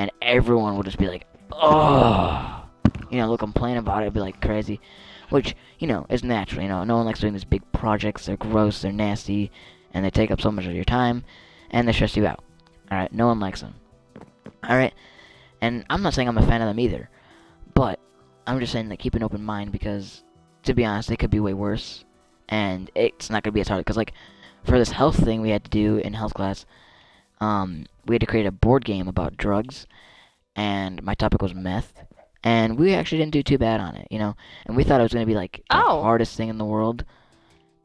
and everyone would just be like, oh, they'll complain about it, be like crazy, which, is natural. No one likes doing these big projects. They're gross, they're nasty, and they take up so much of your time, and they stress you out. Alright, no one likes them. Alright, and I'm not saying I'm a fan of them either, but I'm just saying that keep an open mind, because, to be honest, it could be way worse, and it's not going to be as hard, because, like, for this health thing we had to do in health class, we had to create a board game about drugs, and my topic was meth, and we actually didn't do too bad on it, and we thought it was going to be, like, the hardest thing in the world,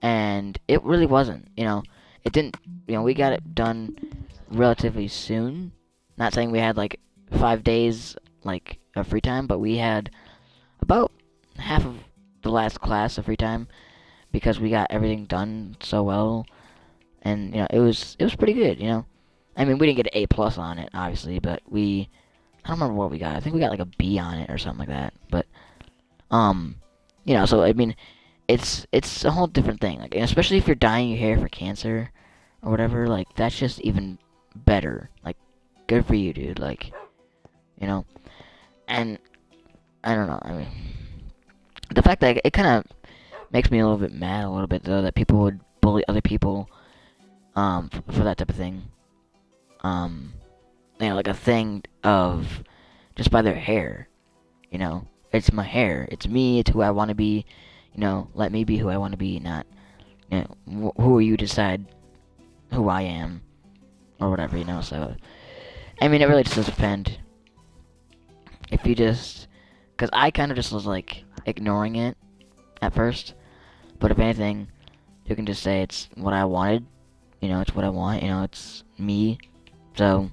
and it really wasn't, it didn't, we got it done relatively soon. Not saying we had, like, 5 days, like, of free time, but we had about half of the last class of free time, because we got everything done so well, and, it was pretty good, I mean, we didn't get an A+ on it, obviously, but I don't remember what we got. I think we got, like, a B on it or something like that, but, so, I mean, it's a whole different thing, like, and especially if you're dyeing your hair for cancer, or whatever, like, that's just even better, like, good for you, dude, like, and, I don't know, I mean, the fact that it kind of makes me a little bit mad a little bit, though, that people would bully other people, for that type of thing, like a thing of just by their hair, it's my hair, it's me, it's who I want to be, let me be who I want to be, not, who are you to decide who I am, or whatever, so, I mean, it really just does depend, if you just, because I kind of just was, like, ignoring it, at first, but if anything, you can just say it's what I wanted, it's what I want, it's me, so,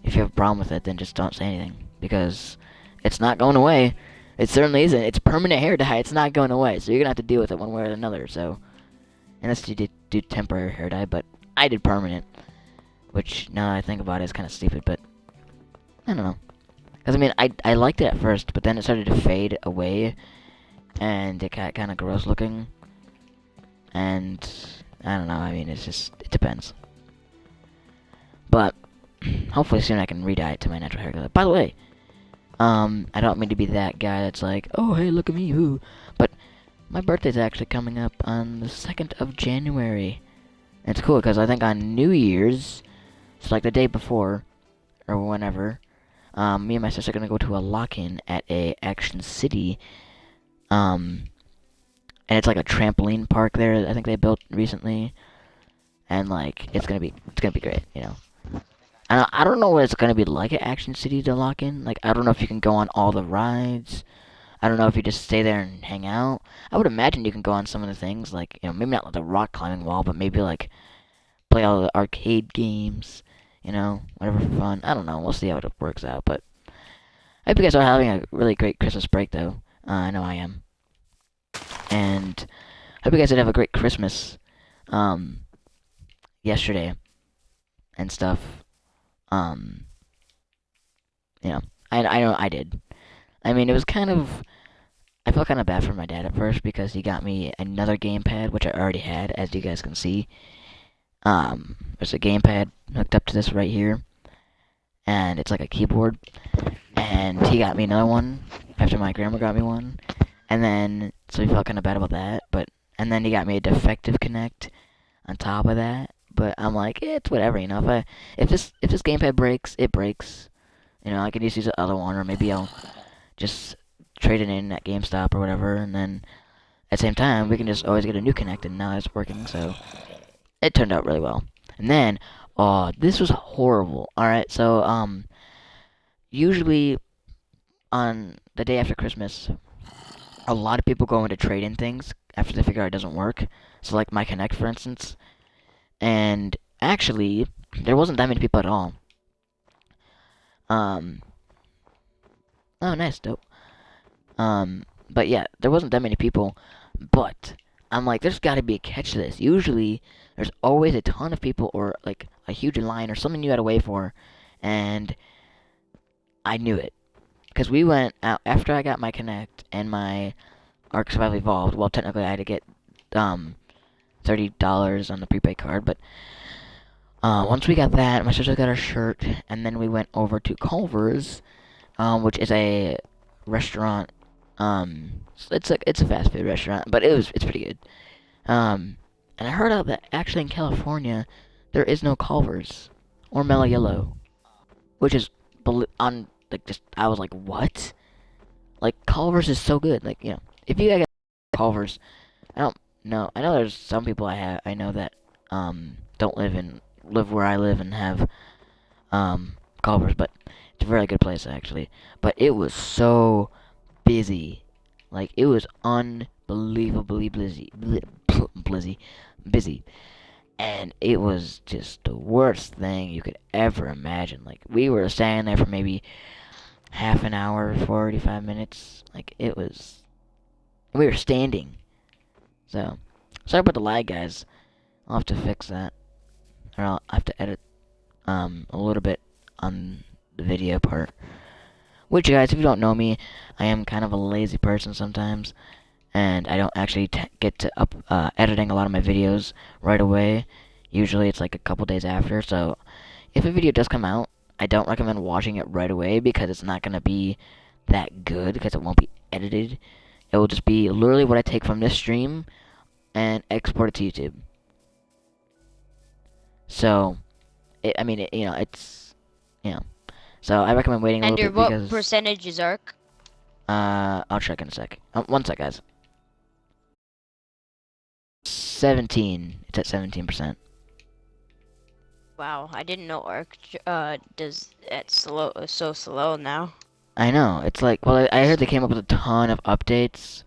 if you have a problem with it, then just don't say anything, because it's not going away. It certainly isn't. It's permanent hair dye. It's not going away, so you're gonna have to deal with it one way or another. So, unless you do temporary hair dye, but I did permanent, which now that I think about it is kind of stupid. But I don't know, because I mean, I liked it at first, but then it started to fade away, and it got kind of gross looking, and I don't know. I mean, it depends. But hopefully soon I can re-dye it to my natural hair color. By the way, I don't mean to be that guy that's like, oh, hey, look at me, who? But my birthday's actually coming up on the 2nd of January. And it's cool, because I think on New Year's, so like the day before, or whenever, me and my sister are going to go to a lock-in at a Action City, and it's like a trampoline park there I think they built recently, and like, it's gonna be great, And I don't know what it's gonna be like at Action City to lock in. Like, I don't know if you can go on all the rides. I don't know if you just stay there and hang out. I would imagine you can go on some of the things, like, maybe not like the rock climbing wall, but maybe like play all the arcade games, whatever for fun. I don't know. We'll see how it works out. But I hope you guys are having a really great Christmas break, though. I know I am. And I hope you guys did have a great Christmas yesterday and stuff. I know I did. I mean, it was kind of, I felt kind of bad for my dad at first, because he got me another gamepad, which I already had, as you guys can see. There's a gamepad hooked up to this right here, and it's like a keyboard, and he got me another one, after my grandma got me one, and then, so he felt kind of bad about that, and then he got me a defective Connect on top of that. But I'm like, it's whatever, if this gamepad breaks, it breaks. I could just use the other one, or maybe I'll just trade it in at GameStop or whatever, and then at the same time, we can just always get a new Connect, and now it's working, so it turned out really well. And then, oh, this was horrible. Alright, so, usually on the day after Christmas, a lot of people go into trade-in things after they figure out it doesn't work. So, like my Connect, for instance. And actually, there wasn't that many people at all. Oh, nice, dope. But yeah, there wasn't that many people. But I'm like, there's got to be a catch to this. Usually, there's always a ton of people, or like a huge line, or something you had to wait for. And I knew it, because we went out after I got my Connect and my Ark Survival Evolved. Well, technically, I had to get $30 on the prepaid card, but Once we got that, my sister got our shirt, and then we went over to Culver's, which is a restaurant. It's a fast food restaurant, but it's pretty good. And I heard out that actually in California, there is no Culver's or Mellow Yellow, which is on like just I was like, what? Like Culver's is so good. Like if you guys Culver's, I don't know. I know there's some people I know that don't live where I live and have Culver's, but it's a very good place actually. But it was so busy, like it was unbelievably busy, and it was just the worst thing you could ever imagine. Like we were standing there for maybe half an hour, 45 minutes. Like it was, we were standing. So sorry about the lag, guys. I'll have to fix that, or I'll have to edit a little bit on the video part. Which, guys, if you don't know me, I am kind of a lazy person sometimes, and I don't actually get to editing a lot of my videos right away. Usually it's like a couple days after, so if a video does come out, I don't recommend watching it right away because it's not going to be that good because it won't be edited. It will just be literally what I take from this stream and export it to YouTube. So, it's, so I recommend waiting a And little your bit what because... percentage is ARC? I'll check in a sec. 1 sec, guys. 17. It's at 17%. Wow, I didn't know ARC does it so slow now. I know. It's like, well, I heard they came up with a ton of updates,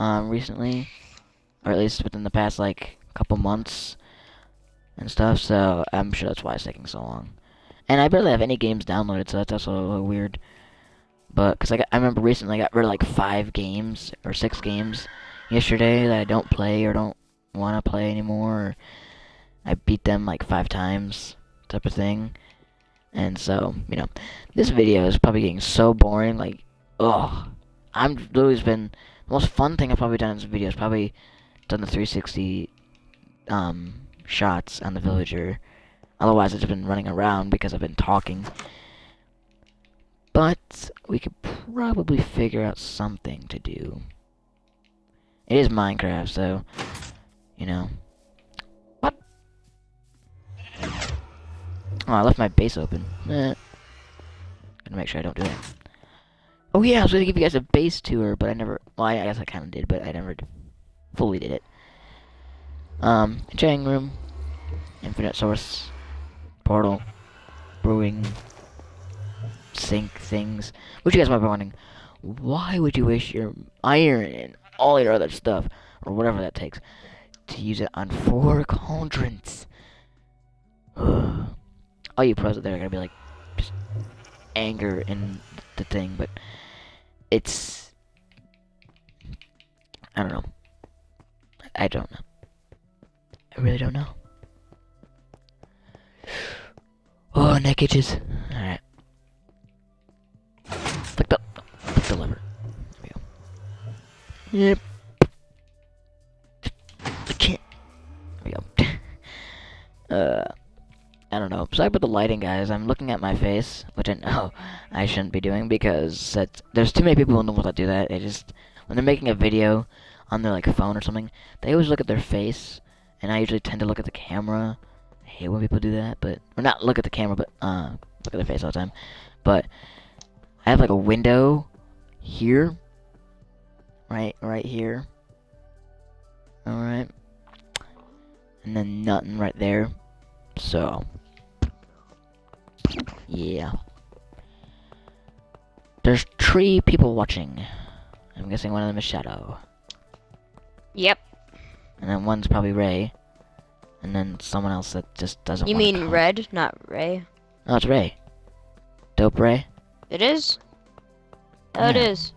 recently, or at least within the past like couple months and stuff. So I'm sure that's why it's taking so long. And I barely have any games downloaded, so that's also a little weird. But because I remember recently I got rid of like 5 games or 6 games yesterday that I don't play or don't want to play anymore. Or I beat them like 5 times, type of thing. And so, this video is probably getting so boring. Like, ugh. I'm literally been the most fun thing I've probably done in this video is probably done the 360 shots on the villager. Otherwise, it's been running around because I've been talking. But we could probably figure out something to do. It is Minecraft, so What? Oh, I left my base open. Gonna make sure I don't do that. Oh yeah, I was gonna give you guys a base tour, but I never. Well, I guess I kind of did, but I never fully did it. Enchanting room, infinite source, portal, brewing, sink things. Which you guys might be wondering, why would you waste your iron and all your other stuff, or whatever that takes, to use it on 4 cauldrons? All you pros out there are gonna be like, just anger in the thing, but it's, I don't know. I don't know. I really don't know. Oh, neck itches. Alright. Flick the lever. There we go. Yep. There we go. I don't know. Sorry about the lighting, guys. I'm looking at my face, which I know I shouldn't be doing because there's too many people in the world that do that. They just, when they're making a video on their like phone or something, they always look at their face, and I usually tend to look at the camera. I hate when people do that, or not look at the camera, but look at their face all the time. But I have like a window here, right here. All right, and then nothing right there. So. Yeah. There's 3 people watching. I'm guessing one of them is Shadow. Yep. And then one's probably Ray. And then someone else that just doesn't You want to mean come. Red, not Ray? Oh, it's Ray. Dope Ray. It is? Oh, Yeah. it is.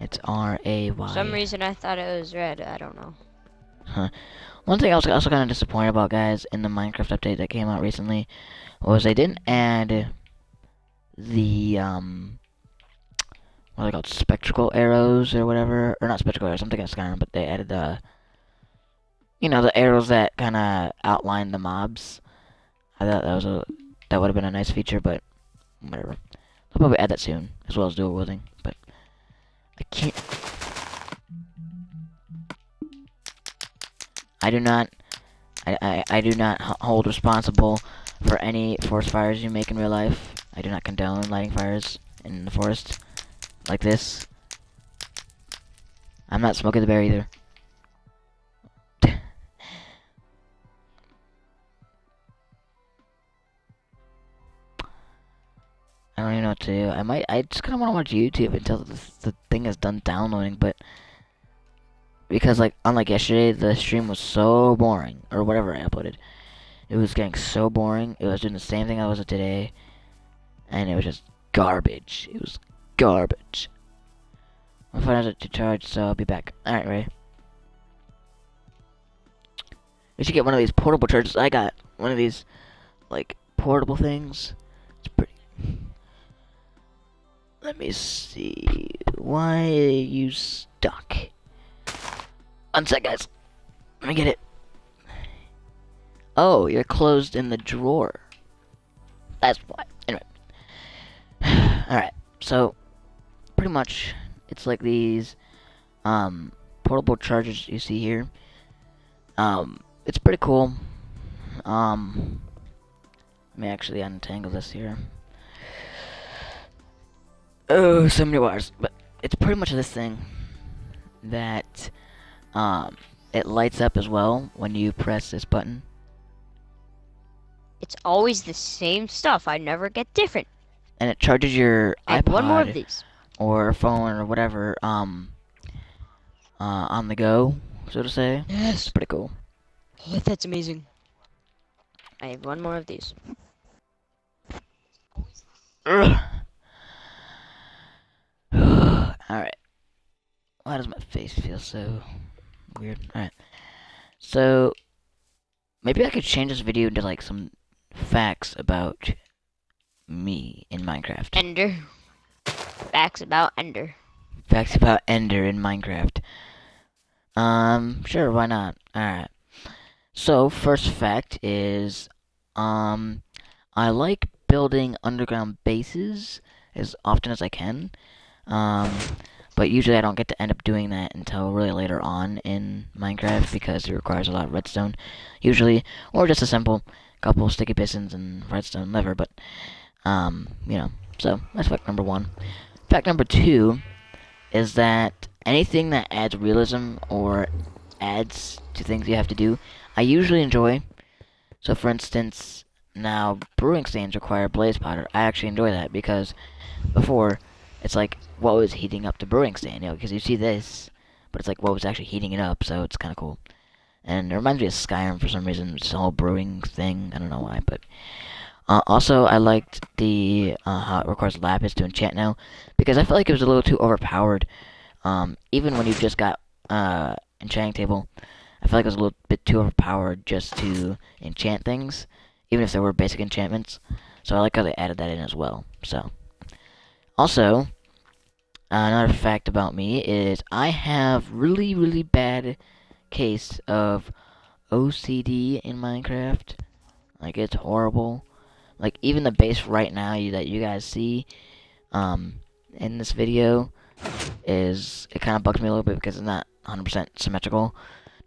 It's R-A-Y. For some reason I thought it was Red. I don't know. Huh. One thing I was also kind of disappointed about, guys, in the Minecraft update that came out recently, was they didn't add the, what are they called, spectacle arrows or whatever, or not spectacle arrows, something at Skyrim, but they added You know, the arrows that kind of outline the mobs. I thought that would have been a nice feature, but whatever. I'll probably add that soon, as well as dual wielding. But I can't. I do not. I do not hold responsible for any forest fires you make in real life. I do not condone lighting fires in the forest like this. I'm not smoking the bear either. I don't even know what to do. I just kind of want to watch YouTube until the thing is done downloading, but because, like, unlike yesterday, the stream was so boring, or whatever I uploaded. It was getting so boring. It was doing the same thing I was today, and it was just garbage. It was garbage. My phone has to charge, so I'll be back. Alright, ready? We should get one of these portable chargers. I got one of these, like, portable things. It's pretty. Let me see. Why are you stuck? One sec, guys. Let me get it. Oh, you're closed in the drawer. That's why. Anyway. Alright, so pretty much it's like these portable chargers you see here. It's pretty cool. Let me actually untangle this here. Oh, so many wires. But it's pretty much this thing that it lights up as well when you press this button. It's always the same stuff. I never get different. And it charges your I have one more of iPod these. or phone or whatever on the go, so to say. Yes. It's pretty cool. Oh, that's amazing. I have one more of these. Alright. Why does my face feel so weird? Alright. So, maybe I could change this video into like some facts about me in Minecraft. Ender. Facts about Ender. Facts about Ender in Minecraft. Sure, why not? Alright. So, first fact is, I like building underground bases as often as I can. But usually I don't get to end up doing that until really later on in Minecraft because it requires a lot of redstone, usually, or just a simple couple sticky pistons and redstone lever, but, you know, so that's fact number one. Fact number two is that anything that adds realism or adds to things you have to do, I usually enjoy. So, for instance, now brewing stands require blaze powder. I actually enjoy that because before, it's like what was heating up the brewing stand, you know, because you see this, but it's like what was actually heating it up, so it's kind of cool. And it reminds me of Skyrim for some reason, this whole brewing thing, I don't know why, but... also, I liked the, how it requires lapis to enchant now, because I felt like it was a little too overpowered. Even when you just got, enchanting table, I felt like it was a little bit too overpowered just to enchant things, even if there were basic enchantments. So I like how they added that in as well, so... Also, another fact about me is I have really, really bad case of OCD in Minecraft. Like, it's horrible. Like, even the base right now that you guys see in this video is, it kind of bugs me a little bit because it's not 100% symmetrical.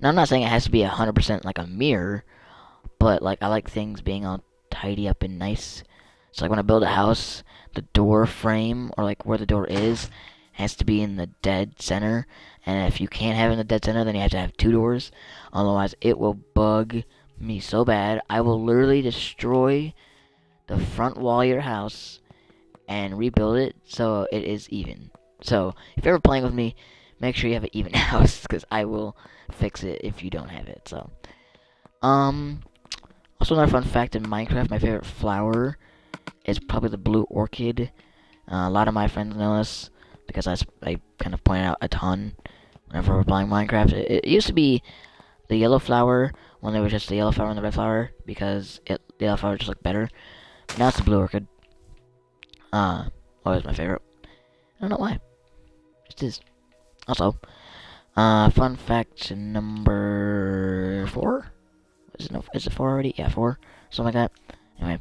Now, I'm not saying it has to be 100% like a mirror, but, like, I like things being all tidy up and nice. So, like, when I build a house, the door frame, or, like, where the door is, has to be in the dead center. And if you can't have it in the dead center, then you have to have two doors. Otherwise, it will bug me so bad. I will literally destroy the front wall of your house and rebuild it so it is even. So, if you're ever playing with me, make sure you have an even house, because I will fix it if you don't have it, so. Also another fun fact in Minecraft, my favorite flower is probably the blue orchid. A lot of my friends know this, because I kind of point it out a ton whenever we're playing Minecraft. It used to be the yellow flower, when there was just the yellow flower and the red flower, because the yellow flower just looked better. But now it's the blue orchid. Always my favorite. I don't know why. Just is. Also, Fun fact number 4? Is it 4 already? Yeah, 4. Something like that. Anyway,